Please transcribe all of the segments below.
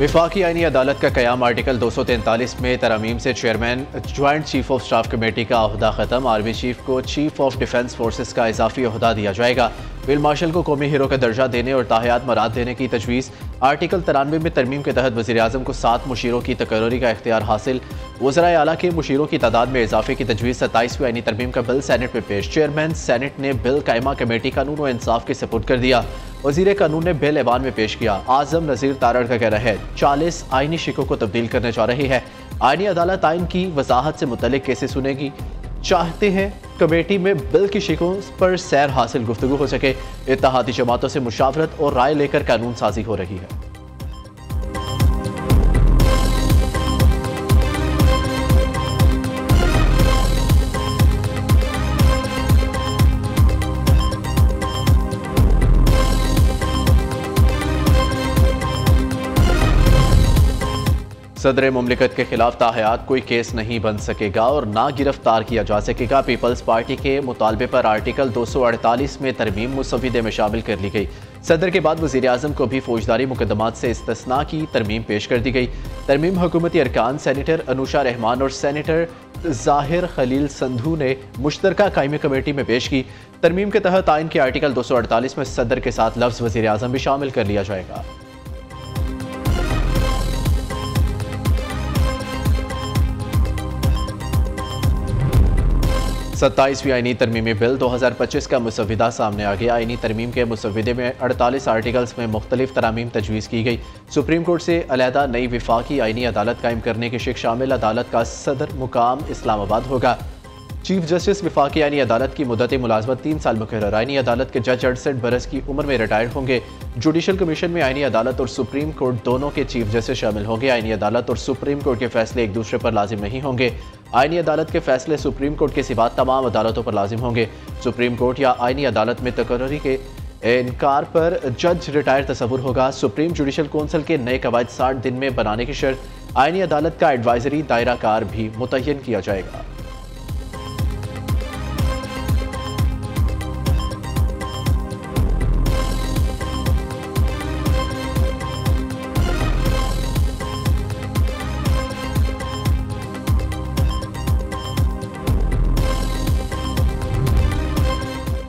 वफाकी आईनी अदालत का क़याम आर्टिकल 243 में तरमीम से chairman joint chief of staff committee का ओहदा ख़त्म। आर्मी चीफ को चीफ ऑफ डिफेंस फोर्सेस का इजाफी ओहदा दिया जाएगा। फील्ड मार्शल को कौमी हीरो का दर्जा देने और ताहयात मराद देने की तजवीज़। आर्टिकल 93 में तरमीम के तहत वज़ीर आज़म को 7 मुशीरों की तकर्री का इख्तियार हासिल। वज़राए आला के मुशीरों की तादाद में इजाफे की तजवीज़। 27वीं आईनी तरमीम का बिल सेनेट में पेश। चेयरमैन सेनेट ने बिल कायमा कमेटी कानून व इंसाफ के सपुर्द कर दिया। वज़ीर कानून ने बिल ऐवान में पेश किया। आज़म नज़ीर तारड़ का कहना है 40 आईनी शिकों को तब्दील करने जा रही है। आईनी अदालत आइन की वजाहत से मुतल्लिक केसेस सुनेगी। चाहते हैं कमेटी में बिल की शिकों पर सैर हासिल गुफ्तगू हो सके। इत्तेहादी जमातों से मुशावरत और राय लेकर कानून साजी हो रही है। सदर मुमलिकत के खिलाफ ताहयात कोई केस नहीं बन सकेगा और ना गिरफ्तार किया जा सकेगा। पीपल्स पार्टी के मुतालबे पर आर्टिकल 248 में तरमीम मुसविदे में शामिल कर ली गई। सदर के बाद वज़ीर आज़म को भी फौजदारी मुकदमात से इस्तिस्ना की तरमीम पेश कर दी गई। तरमीम हुकूमती अरकान सेनेटर अनुशा रहमान और सेनेटर ज़ाहिर खलील संधू ने मुश्तरका कायमी कमेटी में पेश की। तरमीम के तहत आइन के आर्टिकल 248 में सदर के साथ लफ्ज़ वज़ीर आज़म भी शामिल कर लिया जाएगा। 27वीं आईनी तरमीमी बिल 2025 का मुसविदा सामने आ गया। आईनी तरमीम के मुसविदे में 48 आर्टिकल्स में मुख्तलिफ तरामीम तजवीज़ की गई। सुप्रीम कोर्ट से अलहदा नई वफाकी आईनी अदालत कायम करने की शिक शामिल। अदालत का सदर मुकाम इस्लामाबाद होगा। चीफ जस्टिस वफाकी आईनी अदालत की मुद्दत मुलाजमत 3 साल मुकर्रर। आईनी अदालत के जज 68 बरस की उम्र में रिटायर्ड होंगे। जुडिशल कमीशन में आईनी अदालत और सुप्रीम कोर्ट दोनों के चीफ जस्टिस शामिल होंगे। आईनी अदालत और सुप्रीम कोर्ट के फैसले एक दूसरे पर लाजिम नहीं होंगे। आईनी अदालत के फैसले सुप्रीम कोर्ट के सिवा तमाम अदालतों पर लाजिम होंगे। सुप्रीम कोर्ट या आईनी अदालत में तकर्री के इनकार पर जज रिटायर तस्वुर होगा। सुप्रीम जुडिशल कौंसिल के नए कवायद 60 दिन में बनाने की शर्त। आईनी अदालत का एडवाइजरी दायरा कार भी मुतय्यन किया जाएगा।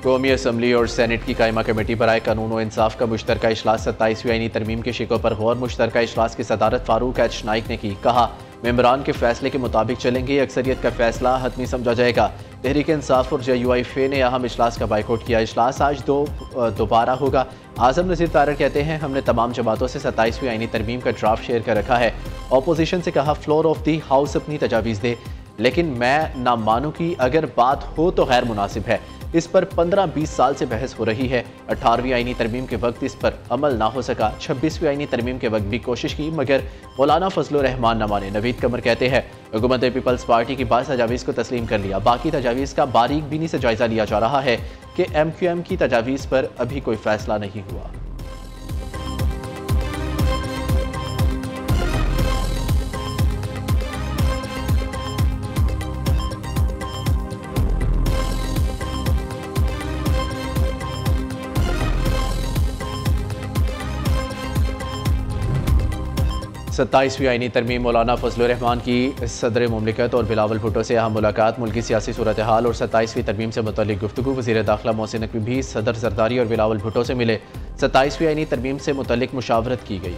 कौमी असम्बली और सेनेट की कायमा कमेटी बराए कानून व इंसाफ का मुश्तरका इजलास 27वीं आईनी तरमीम के शिकों पर गौर। मुश्तरका इजलास की सदारत फारूक एच नाइक ने की। कहा मेंबरान के फैसले के मुताबिक चलेंगे। अक्सरियत का फैसला हतमी समझा जाएगा। तहरीक इंसाफ और JUIF ने अहम इजलास का बाइकआउट किया। इजलास आज दोबारा होगा। आज़म नज़ीर तारड़ कहते हैं हमने तमाम जमातों से 27वीं आईनी तरमीम का ड्राफ्ट शेयर कर रखा है। अपोजिशन से कहा फ्लोर ऑफ दी हाउस अपनी तजावीज़ दे, लेकिन मैं ना मानूं कि अगर बात हो तो गैर मुनासिब है। इस पर 15-20 साल से बहस हो रही है। 18वीं आईनी तरमीम के वक्त इस पर अमल ना हो सका। 26वीं आईनी तरमीम के वक्त भी कोशिश की मगर मौलाना फजल रहमान न माने। नवीद कमर कहते हैं हुकूमत पीपल्स पार्टी की 22 तजावीज़ को तस्लीम कर लिया। बाकी तजावीज़ का बारीक बीनी से जायजा लिया जा रहा है कि MQM की तजावीज़ पर अभी कोई फैसला नहीं हुआ। सत्ताईसवीं आईनी तरमीम मौलाना फजल रहमान की सदर मुमलिकत और बिलावल भुट्टो से अहम मुलाकात। मुल्की सियासी सूरत हाल और 27वीं तरमीम से मुतल्लिक गुफ्तगू। वज़ीर दाखिला मोहसिन नकवी भी सदर जरदारी और बिलावल भुट्टो से मिले। 27वीं आईनी तरमीम से मुतल्लिक मुशावरत की गई।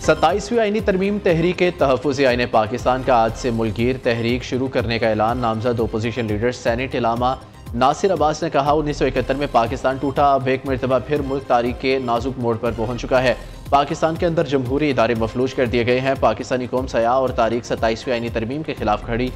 सत्ताईसवीं आईनी तरमीम तहरीक तहफ़्फ़ुज़ आईन पाकिस्तान का आज से मुल्कीर तहरीक शुरू करने का ऐलान। नामजद opposition leader senate Allama Nasir Abbas ने कहा 1971 में पाकिस्तान टूटा, अब एक मरतबा फिर मुल्क तारीख के नाजुक मोड़ पर पहुंच चुका है। पाकिस्तान के अंदर जमहूरी इदारे मफलूज कर दिए गए हैं। पाकिस्तानी कौम सयाह और तारीख 27वीं आईनी तरमीम के खिलाफ खड़ी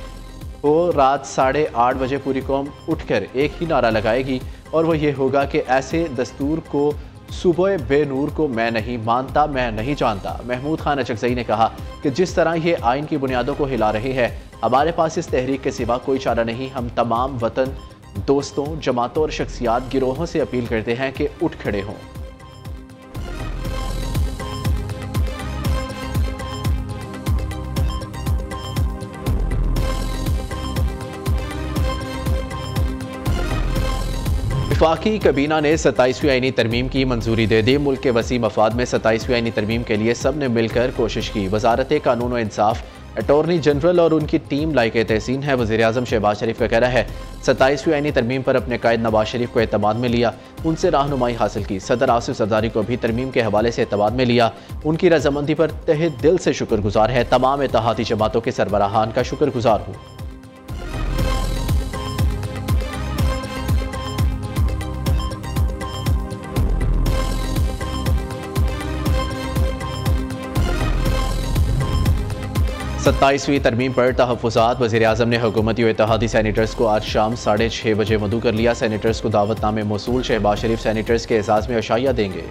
हो। रात 8:30 बजे पूरी कौम उठकर एक ही नारा लगाएगी और वह ये होगा कि ऐसे दस्तूर को सुबह बेनूर को मैं नहीं मानता, मैं नहीं जानता। महमूद खान अचकज़ई ने कहा कि जिस तरह ये आइन की बुनियादों को हिला रहे हैं, हमारे पास इस तहरीक के सिवा कोई चारा नहीं। हम तमाम वतन दोस्तों, जमातों और शख्सियात गिरोहों से अपील करते हैं कि उठ खड़े हों। वफाकी kabीना ने 27वीं आईनी तरमीम की मंजूरी दे दी। मुल्क के वसी मफाद में 27वीं आईनी तरमीम के लिए सब ने मिलकर कोशिश की। वजारत कानून व इंसाफ, अटॉर्नी जनरल और उनकी टीम लायक तहसीन है। वज़ीर आज़म शहबाज शरीफ का कहना है 27वीं आईनी तरमीम पर अपने कायद नवाज शरीफ को एतमाद में लिया, उनसे रहनुमाई हासिल की। सदर आसिफ जरदारी को भी तरमीम के हवाले से एतमाद में लिया, उनकी रजामंदी पर तहे दिल से शुक्रगुजार है। तमाम इत्तेहादी जमातों के सरबराहान का शुक्रगुजार हूँ। सत्ताईसवीं तरमीम पर तहफ़्फ़ुज़ात। वज़ीर आज़म ने हुकूमती व इत्तेहादी सैनिटर्स को आज शाम 6:30 बजे मदऊ कर लिया। सैनिटर्स को दावतनामे मौसूल। शहबाज शरीफ सैनिटर्स के एजाज़ में अशाइया देंगे।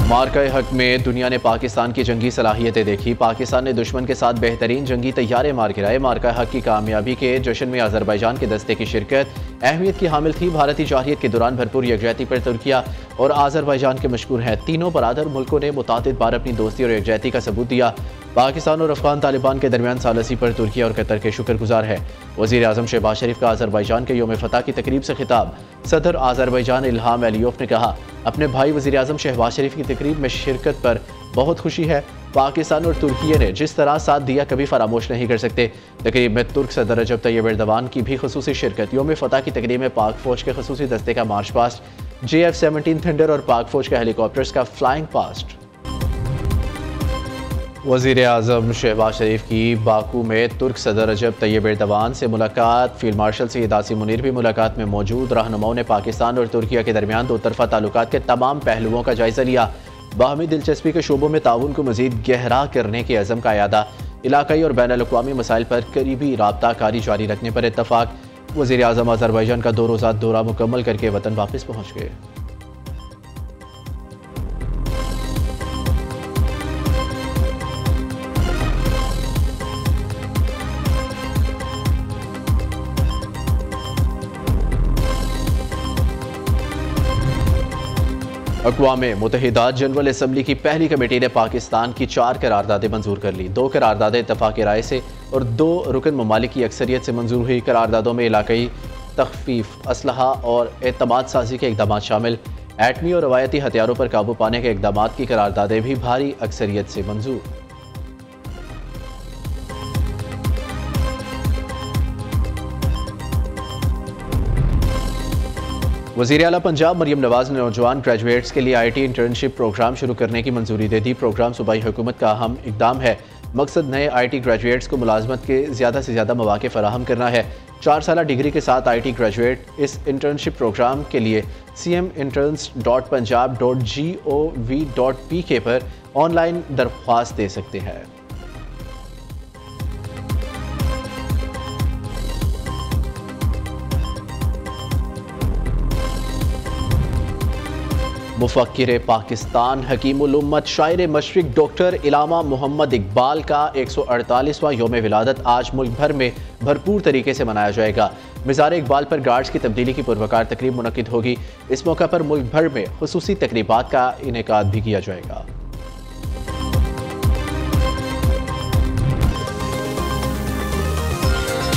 मार्का हक में दुनिया ने पाकिस्तान की जंगी सलाहियतें देखी। पाकिस्तान ने दुश्मन के साथ बेहतरीन जंगी तैयारे मार गिराए। मार्का हक की कामयाबी के जश्न में अजरबैजान के दस्ते की शिरकत अहमियत की हामिल थी। भारतीय जारहियत के दौरान भरपूर यकजहती पर तुर्किया और अजरबैजान के मशहूर हैं। तीनों बरादर मुल्कों ने मुतादिद बार अपनी दोस्ती और यकजहती का सबूत दिया। पाकिस्तान और अफगान तालिबान के दरमियान सालसी पर तुर्किया और कतर के शुक्रगुजार है। वज़ीर आज़म शहबाज शरीफ का अजरबैजान के यौम फतह की तकरीब से खिताब। सदर अजरबैजान इल्हाम अलीयोफ ने कहा, अपने भाई वज़ीर आज़म शहबाज शरीफ की तकरीब में शिरकत पर बहुत खुशी है। पाकिस्तान और तुर्की ने जिस तरह साथ दिया कभी फरामोश नहीं कर सकते। तकरीब में तुर्क सदर रजब तैयब एर्दोगान की भी खुसूसी शिरकत। यौम फतह की तकरीब में पाक फौज के खुसूसी दस्ते का मार्च पास्ट, JF-17 थंडर और पाक फौज के हेलीकॉप्टर्स का फ्लाइंग पास्ट। वज़ीर आज़म शहबाज शरीफ की बाकू में तुर्क सदर रजब तैयब एर्दोगान से मुलाकात। फील्ड मार्शल सैयद आसिम मुनीर भी मुलाकात में मौजूद। रहनुमाओं ने पाकिस्तान और तुर्किया के दरमियान दो तरफा ताल्लुकात के तमाम पहलुओं का जायजा लिया। बाहमी दिलचस्पी के शोबों में ताउन को मज़ीद गहरा करने के अज़म का यादा। इलाकाई और बैन अल-अक़वामी मसाइल पर करीबी राबता कारी जारी रखने पर इत्तफाक। वज़ीर आज़म अज़रबैजान का 2 रोज़ा दौरा मुकम्मल करके वतन वापस पहुँच गए। अक़वाम मुत्तहिदा जनरल असम्बली की पहली कमेटी ने पाकिस्तान की 4 करारदादें मंजूर कर ली। 2 करारदादें इत्तफ़ाक़ राय से और 2 रुकन ममालिक की अक्सरियत से मंजूर हुई। करारदादों में इलाकाई तख़फ़ीफ़, असलहा और एतमाद साजी के इक़दामात शामिल। एटमी और रवायती हथियारों पर काबू पाने के इक़दामात की करारदादें भी भारी अक्सरियत से मंजूर। वज़ीर आला पंजाब मरियम नवाज ने नौजवान ग्रेजुएट्स के लिए IT इंटर्नशिप प्रोग्राम शुरू करने की मंजूरी दे दी। प्रोग्राम सूबाई हुकूमत का अहम इक़दाम है। मकसद नए IT ग्रेजुएट्स को मुलाजमत के ज़्यादा से ज़्यादा मौक़े फराहम करना है। 4 साला डिग्री के साथ IT ग्रेजुएट इस इंटर्नशिप प्रोग्राम के लिए cminterns.punjab.gov.pk पर ऑनलाइन दरख्वास्त दे सकते हैं। मुफ़क्किर पाकिस्तान, हकीमुल उम्मत, शायर मशरिक़ डॉक्टर इलामा मोहम्मद इकबाल का 148वां यौम विलादत आज मुल्क भर में भरपूर तरीके से मनाया जाएगा। मिज़ार इकबाल पर गार्ड्स की तब्दीली की पुरवकार तकरीब मुनक्किद होगी। इस मौका पर मुल्क भर में खुसूसी तकरीबात का इनेकाद भी किया जाएगा।